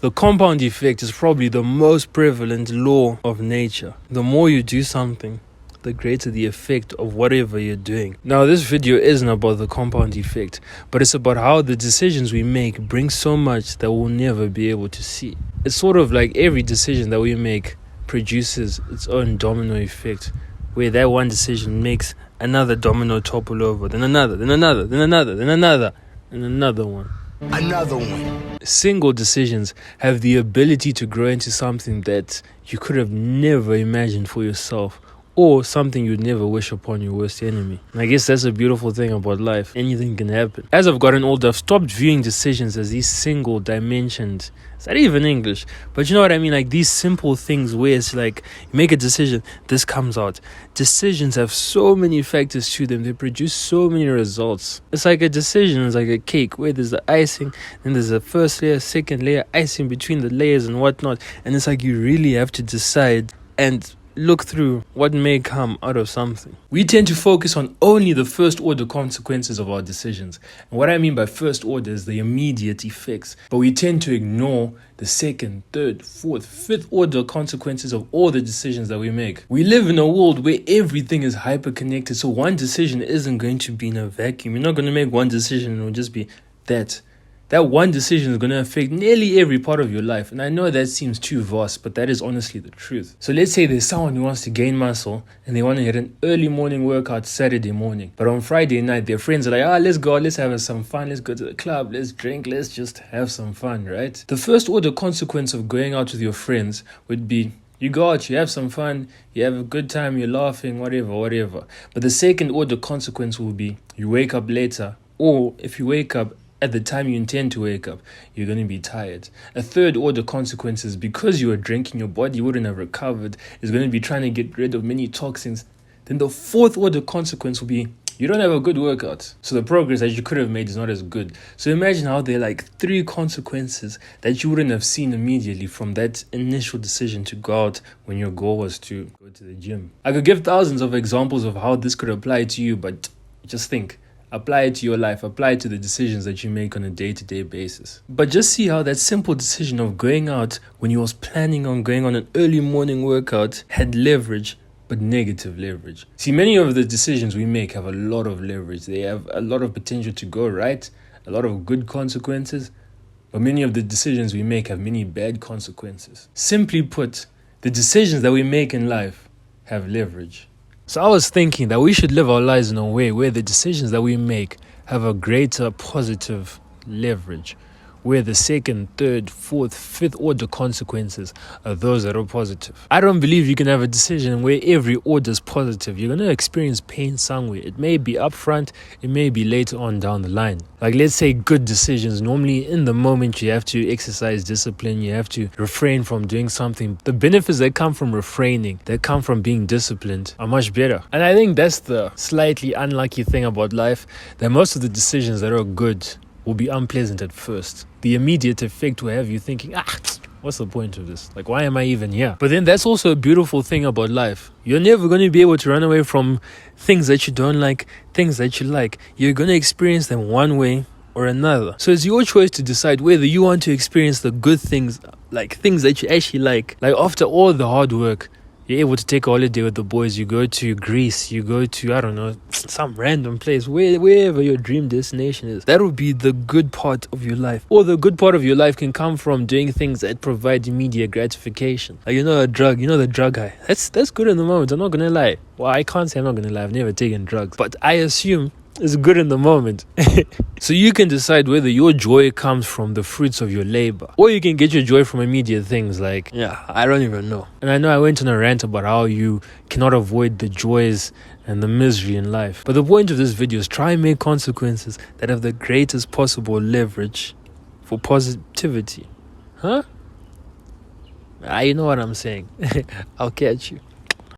The compound effect is probably the most prevalent law of nature. The more you do something, the greater the effect of whatever you're doing. Now, this video isn't about the compound effect, but it's about how the decisions we make bring so much that we'll never be able to see. It's sort of like every decision that we make produces its own domino effect, where that one decision makes another domino topple over, then another, then another, then another, then another, and another one. Another one. Single decisions have the ability to grow into something that you could have never imagined for yourself, or something you'd never wish upon your worst enemy. And I guess that's a beautiful thing about life. Anything can happen. As I've gotten older, I've stopped viewing decisions as these single dimensioned. Is that even English? But you know what I mean? Like these simple things where it's like you make a decision, this comes out. Decisions have so many factors to them. They produce so many results. It's like a decision is like a cake where there's the icing, then there's a first layer, second layer, icing between the layers and whatnot. And it's like you really have to decide and look through what may come out of something. We tend to focus on only the first order consequences of our decisions. And what I mean by first order is the immediate effects. But we tend to ignore the second, third, fourth, fifth order consequences of all the decisions that we make. We live in a world where everything is hyper connected. So one decision isn't going to be in a vacuum. You're not going to make one decision and it'll just be that. That one decision is going to affect nearly every part of your life. And I know that seems too vast, but that is honestly the truth. So let's say there's someone who wants to gain muscle and they want to get an early morning workout Saturday morning. But on Friday night, their friends are like, let's go, let's have some fun, let's go to the club, let's drink, let's just have some fun, right? The first order consequence of going out with your friends would be, you go out, you have some fun, you have a good time, you're laughing, whatever. But the second order consequence will be, you wake up later, or if you wake up at the time you intend to wake up, you're going to be tired. A third order consequence is because you were drinking, your body wouldn't have recovered, is going to be trying to get rid of many toxins. Then the fourth order consequence will be, you don't have a good workout. So the progress that you could have made is not as good. So imagine how there are like 3 consequences that you wouldn't have seen immediately from that initial decision to go out when your goal was to go to the gym. I could give thousands of examples of how this could apply to you, but just think. Apply it to your life, apply it to the decisions that you make on a day-to-day basis. But just see how that simple decision of going out when you was planning on going on an early morning workout had leverage, but negative leverage. See, many of the decisions we make have a lot of leverage. They have a lot of potential to go right, a lot of good consequences, but many of the decisions we make have many bad consequences. Simply put, the decisions that we make in life have leverage. So I was thinking that we should live our lives in a way where the decisions that we make have a greater positive leverage, where the second, third, fourth, fifth order consequences are those that are positive. I don't believe you can have a decision where every order is positive. You're going to experience pain somewhere. It may be upfront, it may be later on down the line. Like let's say good decisions. Normally in the moment you have to exercise discipline, you have to refrain from doing something. The benefits that come from refraining, that come from being disciplined are much better. And I think that's the slightly unlucky thing about life, that most of the decisions that are good will be unpleasant at first. The immediate effect will have you thinking, what's the point of this? Like, why am I even here? But then that's also a beautiful thing about life. You're never going to be able to run away from things that you don't like, things that you like. You're going to experience them one way or another. So it's your choice to decide whether you want to experience the good things, like things that you actually like. Like after all the hard work, you're able to take a holiday with the boys, you go to Greece, you go to, I don't know, some random place, wherever your dream destination is. That would be the good part of your life. Or the good part of your life can come from doing things that provide immediate gratification. Like, the drug high. That's good in the moment, I'm not going to lie. Well, I can't say I'm not going to lie, I've never taken drugs. But I assume it's good in the moment. So you can decide whether your joy comes from the fruits of your labor, or you can get your joy from immediate things like, I don't even know. And I know I went on a rant about how you cannot avoid the joys and the misery in life. But the point of this video is try and make consequences that have the greatest possible leverage for positivity. You know what I'm saying. I'll catch you.